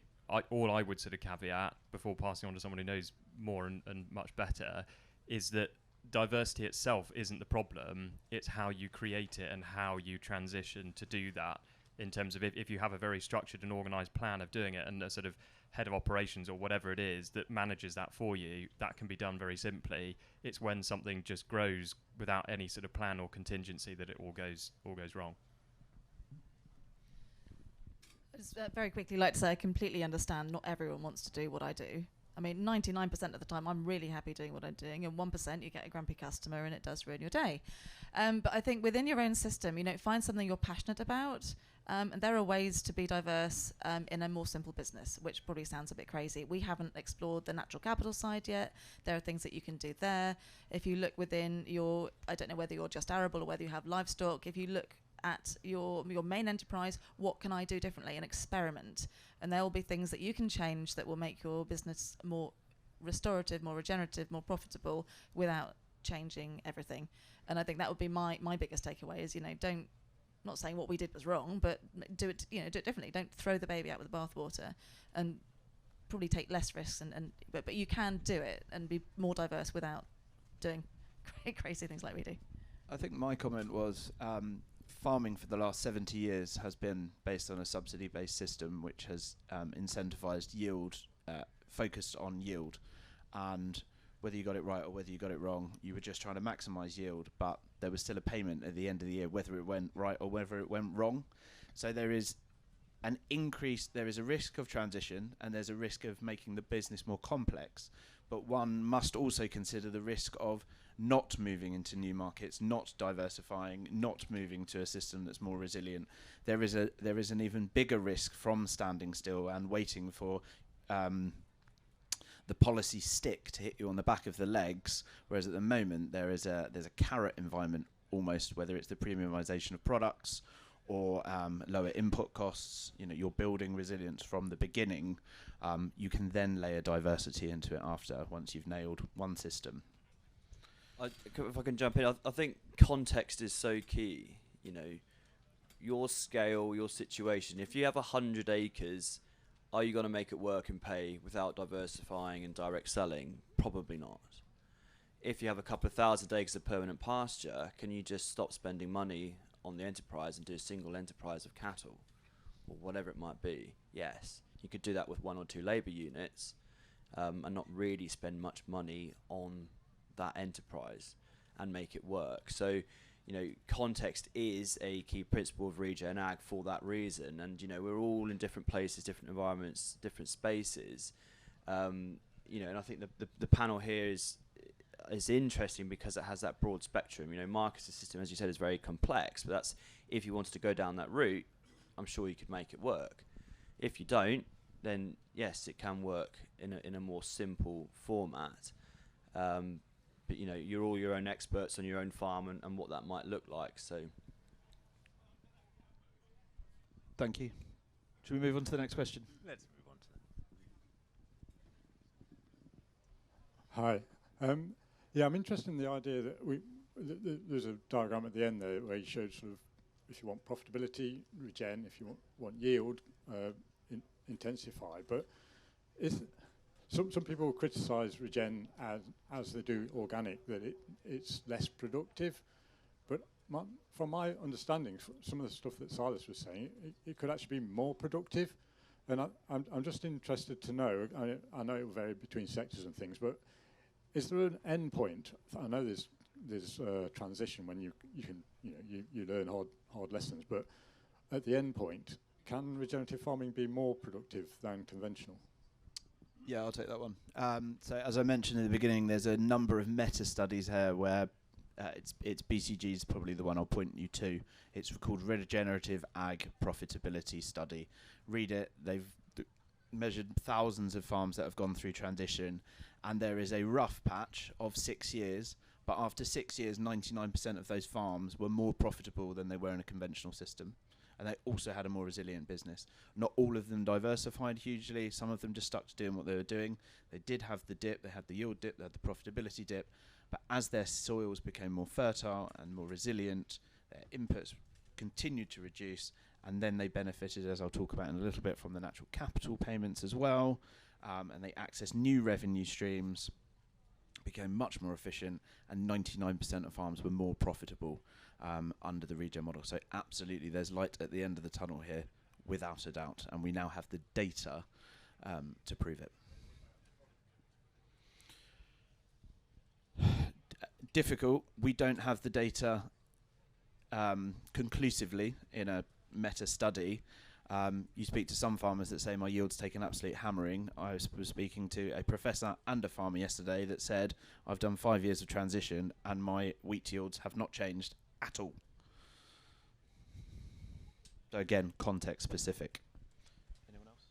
all I would sort of caveat before passing on to someone who knows more and much better is that diversity itself isn't the problem. It's how you create it and how you transition to do that. In terms of if you have a very structured and organised plan of doing it and a sort of head of operations or whatever it is that manages that for you, that can be done very simply. It's when something just grows without any sort of plan or contingency that it all goes wrong. Just very quickly like to say I completely understand not everyone wants to do what I do. I mean, 99% of the time I'm really happy doing what I'm doing, and 1% you get a grumpy customer and it does ruin your day. But I think within your own system, find something you're passionate about, and there are ways to be diverse in a more simple business, which probably sounds a bit crazy. We haven't explored the natural capital side yet. There are things that you can do there. If you look within your, I don't know whether you're just arable or whether you have livestock, if you look at your main enterprise, what can I do differently, and experiment. And there will be things that you can change that will make your business more restorative, more regenerative, more profitable without changing everything. And I think that would be my biggest takeaway is, don't, not saying what we did was wrong, but do it differently. Don't throw the baby out with the bathwater, and probably take less risks, but you can do it and be more diverse without doing crazy things like we do. I think my comment was farming for the last 70 years has been based on a subsidy-based system which has incentivized yield, focused on yield, and whether you got it right or whether you got it wrong, you were just trying to maximize yield, but there was still a payment at the end of the year, whether it went right or whether it went wrong. So there is an increase, there is a risk of transition, and there's a risk of making the business more complex, but one must also consider the risk of not moving into new markets, not diversifying, not moving to a system that's more resilient. There is an even bigger risk from standing still and waiting for the policy stick to hit you on the back of the legs, whereas at the moment there's a carrot environment almost, whether it's the premiumization of products or lower input costs. You're building resilience from the beginning. You can then layer diversity into it after, once you've nailed one system. If I can jump in, I think context is so key. Your scale, your situation. If you have 100 acres, are you going to make it work and pay without diversifying and direct selling? Probably not. If you have a couple of thousand acres of permanent pasture, can you just stop spending money on the enterprise and do a single enterprise of cattle or whatever it might be? Yes, you could do that with 1 or 2 labour units and not really spend much money on that enterprise and make it work. So context is a key principle of regen ag for that reason, and we're all in different places, different environments, different spaces, and I think the panel here is interesting because it has that broad spectrum. Marcus's system, as you said, is very complex, but that's if you wanted to go down that route, I'm sure you could make it work. If you don't, then yes, it can work in a more simple format. But you're all your own experts on your own farm and what that might look like. So, thank you. Should we move on to the next question? Let's move on to Hi. Yeah, I'm interested in the idea that there's a diagram at the end there where you showed sort of if you want profitability, regen, if you want yield, intensify. But some people criticise regen as they do organic, that it's less productive. But from my understanding, some of the stuff that Silas was saying, it could actually be more productive. And I'm just interested to know, I know it will vary between sectors and things, but is there an end point? I know there's transition when you learn hard lessons, but at the end point, can regenerative farming be more productive than conventional? Yeah, I'll take that one. So as I mentioned in the beginning, there's a number of meta studies here where it's BCG's probably the one I'll point you to. It's called Regenerative Ag Profitability Study. Read it. They've measured thousands of farms that have gone through transition, and there is a rough patch of 6 years, but after 6 years, 99% of those farms were more profitable than they were in a conventional system. And they also had a more resilient business. Not all of them diversified hugely. Some of them just stuck to doing what they were doing. They did have the dip, they had the yield dip, they had the profitability dip. But as their soils became more fertile and more resilient, their inputs continued to reduce, and then they benefited, as I'll talk about in a little bit, from the natural capital payments as well. And they accessed new revenue streams, became much more efficient, and 99% of farms were more profitable under the regen model. So absolutely, there's light at the end of the tunnel here, without a doubt, and we now have the data to prove it. Difficult. We don't have the data conclusively in a meta study, You speak to some farmers that say my yields take an absolute hammering. I was speaking to a professor and a farmer yesterday that said I've done 5 years of transition and my wheat yields have not changed at all. So again, context specific. Anyone else?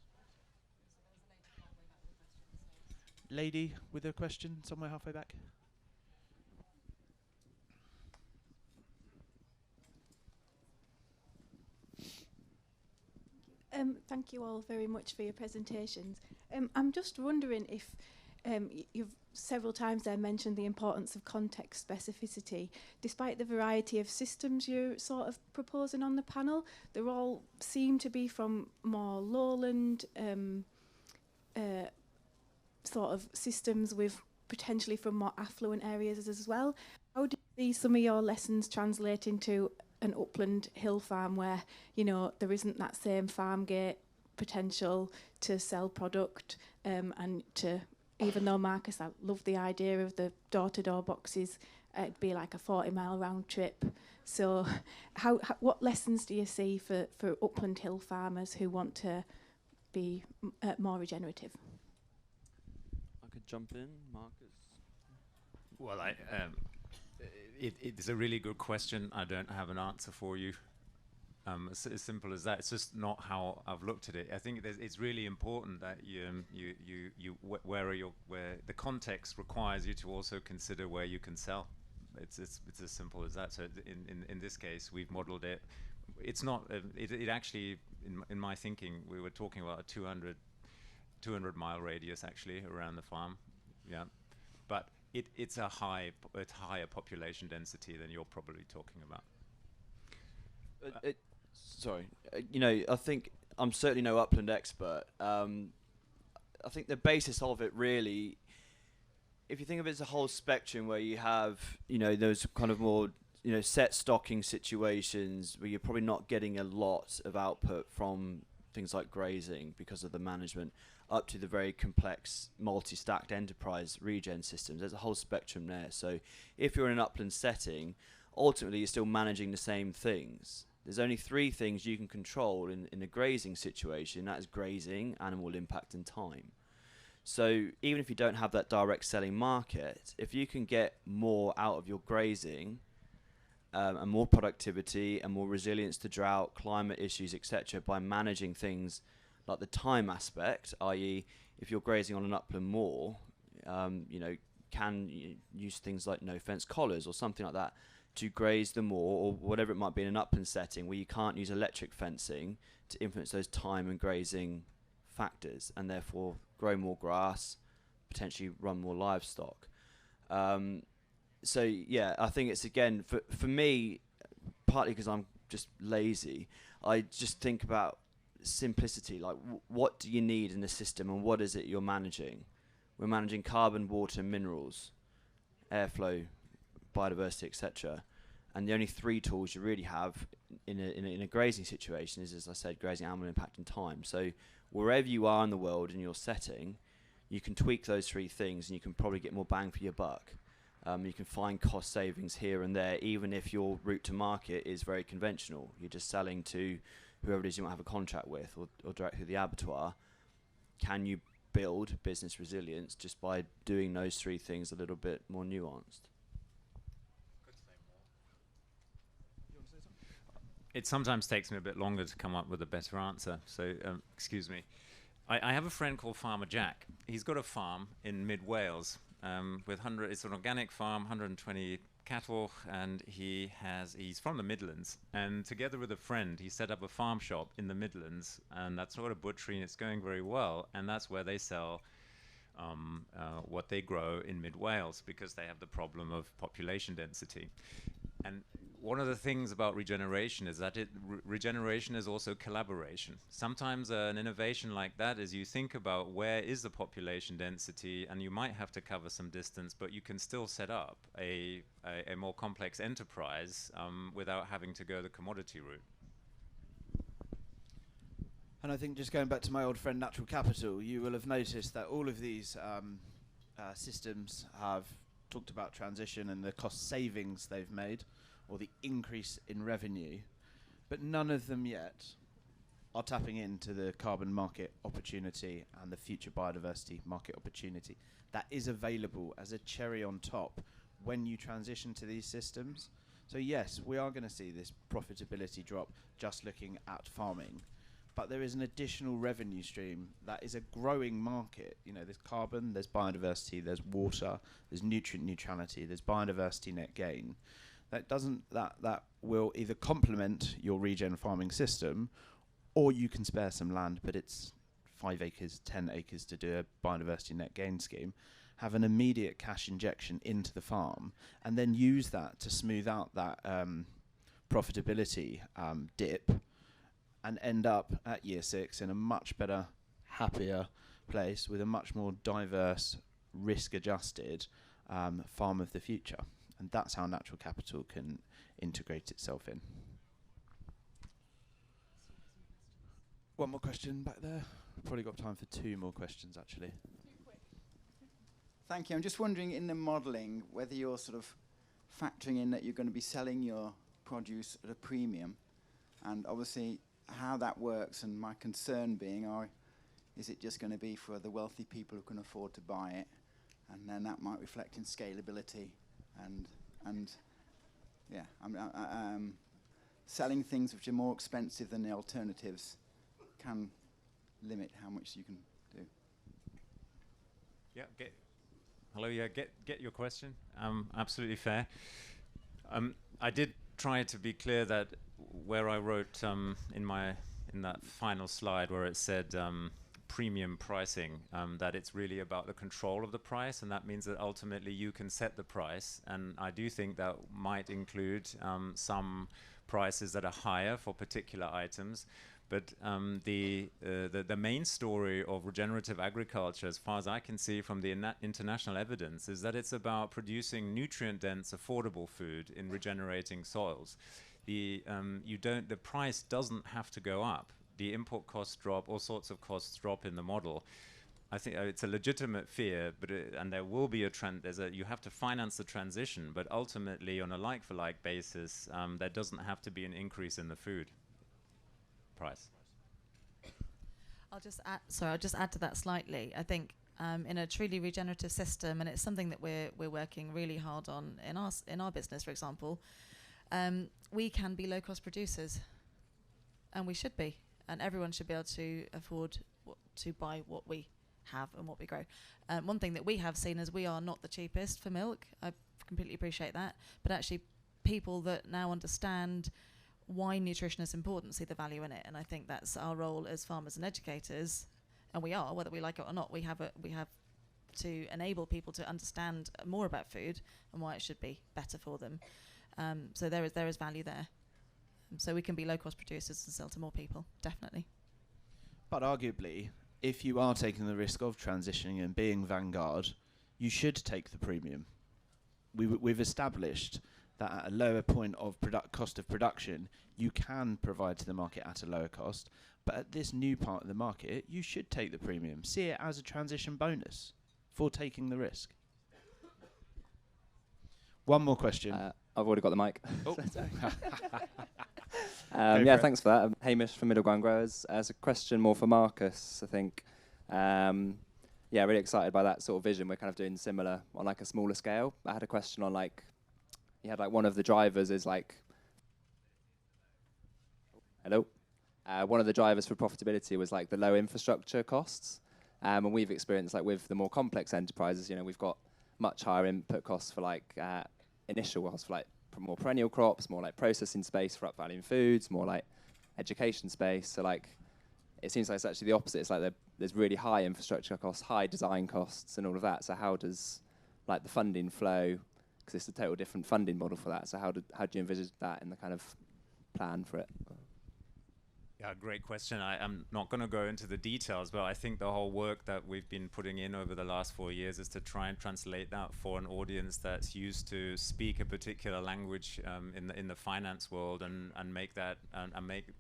Lady with a question somewhere halfway back. Thank you all very much for your presentations. I'm just wondering if you've several times there mentioned the importance of context specificity. Despite the variety of systems you're sort of proposing on the panel, they all seem to be from more lowland sort of systems with potentially from more affluent areas as well. How do you see some of your lessons translate into an upland hill farm where, you know, there isn't that same farm gate potential to sell product and to, even though Marcus, I love the idea of the door-to-door boxes, it'd be like a 40-mile round trip. So what lessons do you see for upland hill farmers who want to be more regenerative? I could jump in, Marcus. Well, it's a really good question. I don't have an answer for you. As simple as that. It's just not how I've looked at it. I think it's really important that where the context requires you to also consider where you can sell. It's as simple as that. So in this case, we've modelled it. It's not. It actually, in my thinking, we were talking about a 200 mile radius actually around the farm. Yeah, but it's a higher population density than you're probably talking about. I think I'm certainly no upland expert. I think the basis of it really, if you think of it as a whole spectrum where you have, those kind of more, set stocking situations where you're probably not getting a lot of output from things like grazing because of the management, up to the very complex multi-stacked enterprise regen systems. There's a whole spectrum there. So if you're in an upland setting, ultimately you're still managing the same things. There's only 3 things you can control in a grazing situation. That is grazing, animal impact, and time. So even if you don't have that direct selling market, if you can get more out of your grazing and more productivity and more resilience to drought, climate issues, etc., by managing things like the time aspect, i.e. if you're grazing on an upland moor, can you use things like no-fence collars or something like that to graze the moor, or whatever it might be in an upland setting where you can't use electric fencing to influence those time and grazing factors and therefore grow more grass, potentially run more livestock. I think it's, again, for me, partly because I'm just lazy, I just think about simplicity, like what do you need in the system and what is it you're managing? We're managing carbon, water, minerals, airflow, biodiversity, etc. And the only 3 tools you really have in a grazing situation is, as I said, grazing, animal impact, and time. So wherever you are in the world in your setting, you can tweak those 3 things and you can probably get more bang for your buck. You can find cost savings here and there, even if your route to market is very conventional. You're just selling to whoever it is you might have a contract with, or direct through the abattoir. Can you build business resilience just by doing those 3 things a little bit more nuanced? It sometimes takes me a bit longer to come up with a better answer, so excuse me. I have a friend called Farmer Jack. He's got a farm in mid-Wales with it's an organic farm, 120 cattle, and he's from the Midlands. And together with a friend, he set up a farm shop in the Midlands, and that's sort of butchery, and it's going very well. And that's where they sell what they grow in mid-Wales, because they have the problem of population density. And one of the things about regeneration is that regeneration is also collaboration. Sometimes an innovation like that is you think about where is the population density, and you might have to cover some distance, but you can still set up a more complex enterprise without having to go the commodity route. And I think, just going back to my old friend Natural Capital, you will have noticed that all of these systems have talked about transition and the cost savings they've made, or the increase in revenue, but none of them yet are tapping into the carbon market opportunity and the future biodiversity market opportunity that is available as a cherry on top when you transition to these systems. So yes, we are going to see this profitability drop just looking at farming, but there is an additional revenue stream that is a growing market. You know, there's carbon, there's biodiversity, there's water, there's nutrient neutrality, there's biodiversity net gain. That will either complement your regen farming system, or you can spare some land, but it's 5 acres, 10 acres to do a biodiversity net gain scheme, have an immediate cash injection into the farm, and then use that to smooth out that profitability dip, and end up at year 6 in a much better, happier place with a much more diverse, risk-adjusted farm of the future. And that's how natural capital can integrate itself in. One more question back there. Probably got time for 2 more questions, actually. Thank you. I'm just wondering, in the modelling, whether you're sort of factoring in that you're going to be selling your produce at a premium, and obviously how that works, and my concern being, is it just going to be for the wealthy people who can afford to buy it, and then that might reflect in scalability, and yeah, selling things which are more expensive than the alternatives can limit how much you can do. Yeah, hello, yeah, get your question. Absolutely fair. I did try to be clear that where I wrote in that final slide where it said premium pricing, that it's really about the control of the price, and that means that ultimately you can set the price. And I do think that might include some prices that are higher for particular items. But the main story of regenerative agriculture, as far as I can see from the international evidence, is that it's about producing nutrient-dense, affordable food in regenerating soils. The price doesn't have to go up. The input costs drop, all sorts of costs drop in the model. I think it's a legitimate fear, and there will be a trend. You have to finance the transition, but ultimately, on a like-for-like basis, there doesn't have to be an increase in the food price. I'll just add to that slightly. I think in a truly regenerative system, and it's something that we're working really hard on in our business, for example, we can be low-cost producers, and we should be, and everyone should be able to afford to buy what we have and what we grow. One thing that we have seen is we are not the cheapest for milk. I completely appreciate that, but actually people that now understand why nutrition is important see the value in it, and I think that's our role as farmers and educators, and we are, whether we like it or not. We have to enable people to understand more about food and why it should be better for them. So there is value there. So we can be low-cost producers and sell to more people, definitely. But arguably, if you are taking the risk of transitioning and being vanguard, you should take the premium. We've established that at a lower point of cost of production, you can provide to the market at a lower cost. But at this new part of the market, you should take the premium. See it as a transition bonus for taking the risk. One more question. I've already got the mic. Oh. Yeah, thanks for that. I'm Hamish from Middle Ground Growers. As a question more for Marcus, I think. Yeah, really excited by that sort of vision. We're kind of doing similar on like a smaller scale. I had a question on like, you had like one of the drivers is like, hello? One of the drivers for profitability was like the low infrastructure costs. And we've experienced like with the more complex enterprises, you know, we've got much higher input costs for like initial costs for like more perennial crops, more like processing space for up-valuing foods, more like education space. So like, it seems like it's actually the opposite. It's like there's really high infrastructure costs, high design costs and all of that. So how does like the funding flow, because it's a total different funding model for that. So how do you envisage that in the kind of plan for it? Yeah, great question. I'm not going to go into the details, but I think the whole work that we've been putting in over the last 4 years is to try and translate that for an audience that's used to speak a particular language in the finance world, and make that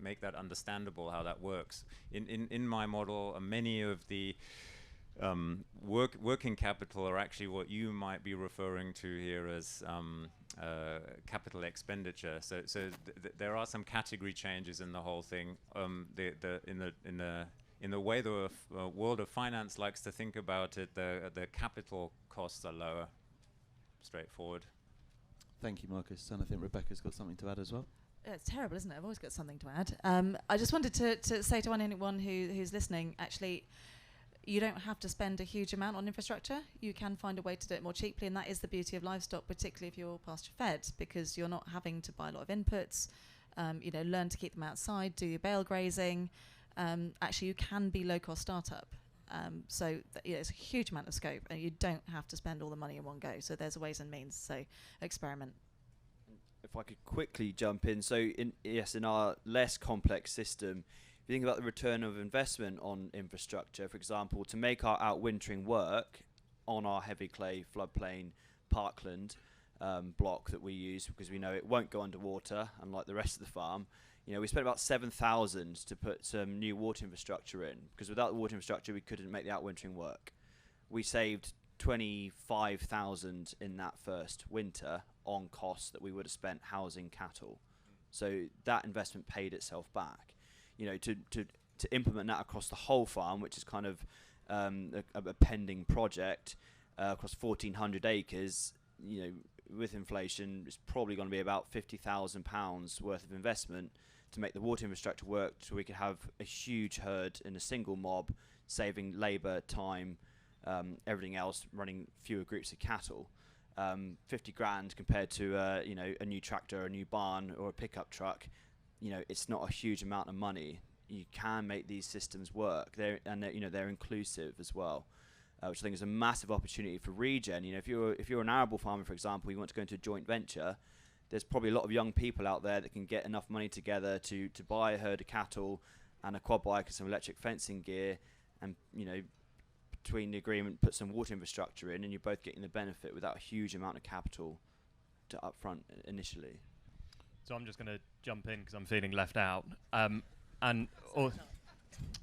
make that understandable how that works. In my model, many of the working capital are actually what you might be referring to here as capital expenditure. So there are some category changes in the whole thing. In the way the world of finance likes to think about it, the capital costs are lower. Straightforward. Thank you, Marcus. And I think Rebecca's got something to add as well. It's terrible, isn't it? I've always got something to add. I just wanted to say to anyone who's listening, actually, you don't have to spend a huge amount on infrastructure. You can find a way to do it more cheaply, and that is the beauty of livestock, particularly if you're pasture-fed, because you're not having to buy a lot of inputs. Learn to keep them outside, do your bale grazing. Actually, you can be low-cost startup. So it's a huge amount of scope, and you don't have to spend all the money in one go. So there's ways and means. So experiment. If I could quickly jump in, so in our less complex system, if you think about the return of investment on infrastructure, for example, to make our outwintering work on our heavy clay floodplain parkland block that we use, because we know it won't go underwater, unlike the rest of the farm. We spent about 7,000 to put some new water infrastructure in, because without the water infrastructure, we couldn't make the outwintering work. We saved 25,000 in that first winter on costs that we would have spent housing cattle. So that investment paid itself back. To implement that across the whole farm, which is kind of a pending project across 1,400 acres, with inflation, it's probably going to be about £50,000 worth of investment to make the water infrastructure work, so we could have a huge herd in a single mob, saving labour, time, everything else, running fewer groups of cattle. 50 grand compared to a new tractor, a new barn, or a pickup truck, it's not a huge amount of money. You can make these systems work. They're inclusive as well, which I think is a massive opportunity for regen. If you're an arable farmer, for example, you want to go into a joint venture, there's probably a lot of young people out there that can get enough money together to buy a herd of cattle and a quad bike and some electric fencing gear, and between the agreement put some water infrastructure in, and you're both getting the benefit without a huge amount of capital to upfront initially. So I'm just going to jump in because I'm feeling left out.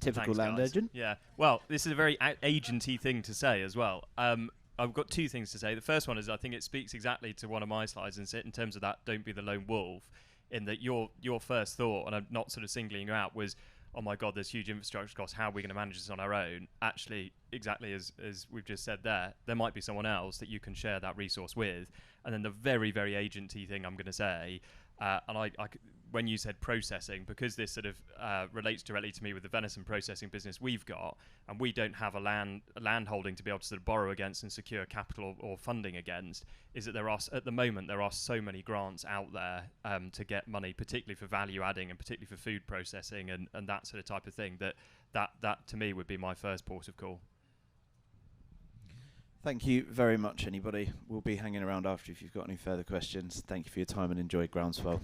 Typical Thanks, land guys. agent. Yeah. Well, this is a very agenty thing to say as well. I've got two things to say. The first one is I think it speaks exactly to one of my slides in terms of that don't be the lone wolf, in that your first thought, and I'm not sort of singling you out, was, oh my God, there's huge infrastructure costs. How are we going to manage this on our own? Actually, exactly as we've just said there might be someone else that you can share that resource with. And then the very, very agenty thing I'm going to say, when you said processing, because this sort of relates directly to me with the venison processing business we've got, and we don't have a land holding to be able to sort of borrow against and secure capital or funding against, is that at the moment there are so many grants out there to get money, particularly for value adding and particularly for food processing and that sort of type of thing, that to me would be my first port of call. Thank you very much, anybody. We'll be hanging around after if you've got any further questions. Thank you for your time and enjoy Groundswell.